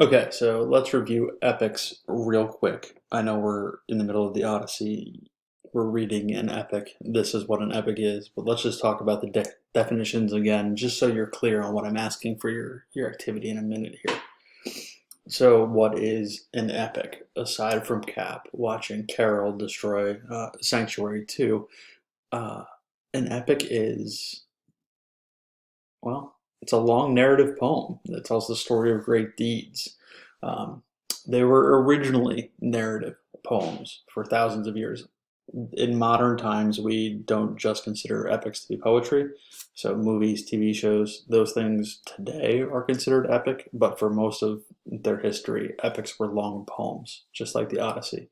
Okay, so let's review epics real quick. I know we're in the middle of the Odyssey. We're reading an epic. This is what an epic is, but let's just talk about the definitions again, just so you're clear on what I'm asking for your activity in a minute here. So, what is an epic aside from Cap watching Carol destroy Sanctuary 2? Uh, an epic is, well, it's a long narrative poem that tells the story of great deeds. Um, they were originally narrative poems for thousands of years. In modern times, we don't just consider epics to be poetry. So, movies, TV shows, those things today are considered epic, but for most of their history, epics were long poems, just like the Odyssey.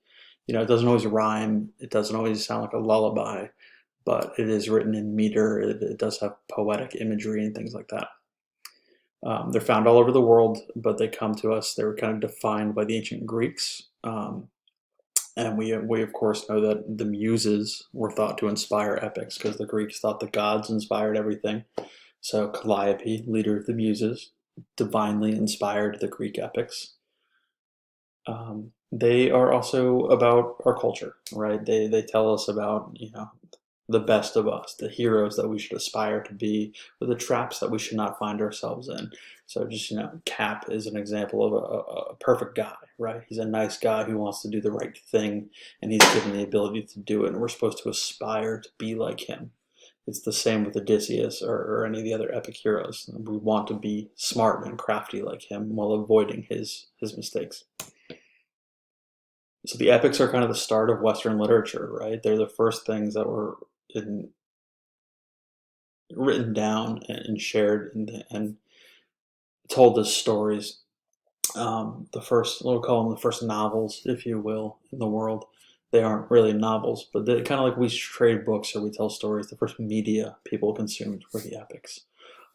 It doesn't always rhyme, it doesn't always sound like a lullaby, but it is written in meter. It does have poetic imagery and things like that. They're found all over the world, but they come to us. They were kind of defined by the ancient Greeks. And we of course know that the muses were thought to inspire epics because the Greeks thought the gods inspired everything. So Calliope, leader of the muses, divinely inspired the Greek epics. They are also about our culture, right? They tell us about the best of us, the heroes that we should aspire to be, or the traps that we should not find ourselves in. So just Cap is an example of a perfect guy, right? He's a nice guy who wants to do the right thing, and he's given the ability to do it, and we're supposed to aspire to be like him. It's the same with Odysseus or any of the other epic heroes. We want to be smart and crafty like him while avoiding his mistakes. So the epics are kind of the start of Western literature, right? They're the first things that were in, written down and shared and told as stories. The first, we'll call them the first novels, if you will, in the world. They aren't really novels, but they're kind of like we trade books or we tell stories. The first media people consumed were the epics.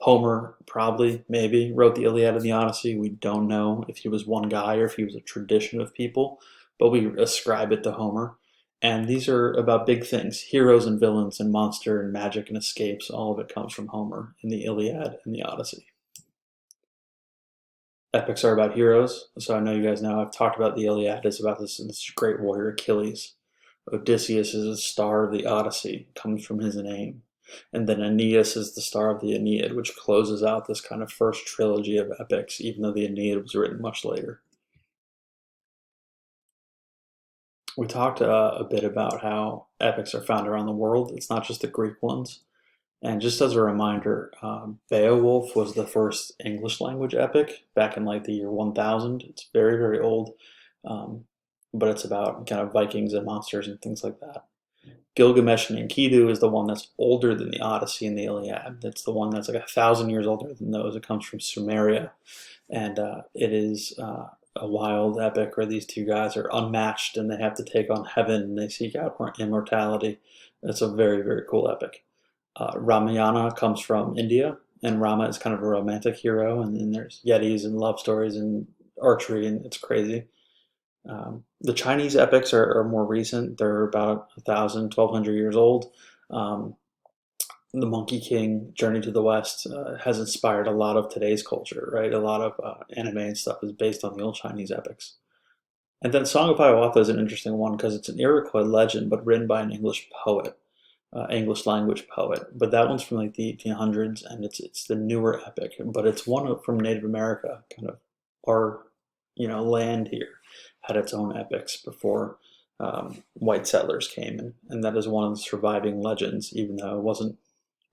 Homer probably, maybe, wrote the Iliad and the Odyssey. We don't know if he was one guy or if he was a tradition of people, but we ascribe it to Homer. And these are about big things, heroes and villains and monster and magic and escapes. All of it comes from Homer in the Iliad and the Odyssey. Epics are about heroes, so I know you guys know I've talked about the Iliad. It's about this great warrior Achilles. Odysseus is the star of the Odyssey, comes from his name. And then Aeneas is the star of the Aeneid, which closes out this kind of first trilogy of epics, even though the Aeneid was written much later. We talked a bit about how epics are found around the world. It's not just the Greek ones. And just as a reminder, Beowulf was the first English language epic back in like the year 1000. It's very, very old, um, but it's about kind of Vikings and monsters and things like that. Gilgamesh and Enkidu is the one that's older than the Odyssey and the Iliad. It's the one that's like 1,000 years older than those. It comes from Sumeria, and it is a wild epic where these two guys are unmatched and they have to take on heaven and they seek out immortality. It's a very, very cool epic. Ramayana comes from India, and Rama is kind of a romantic hero, and then there's yetis and love stories and archery, and it's crazy. The Chinese epics are more recent. They're about 1,000, 1,200 years old. Um, the Monkey King, Journey to the West, has inspired a lot of today's culture, right? A lot of anime and stuff is based on the old Chinese epics. And then Song of Hiawatha is an interesting one because it's an Iroquois legend, but written by an English poet, English language poet. But that one's from like the 1800s, and it's the newer epic. But it's from Native America, kind of our land here had its own epics before white settlers came, and that is one of the surviving legends, even though it wasn't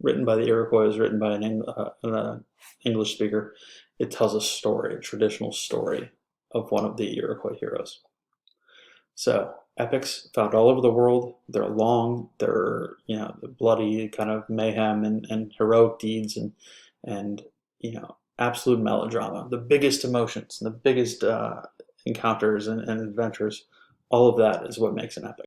written by the Iroquois, it was written by an English speaker. It tells a story, a traditional story of one of the Iroquois heroes. So epics found all over the world. They're long. They're the bloody kind of mayhem and heroic deeds and absolute melodrama. The biggest emotions, the biggest encounters and adventures. All of that is what makes an epic.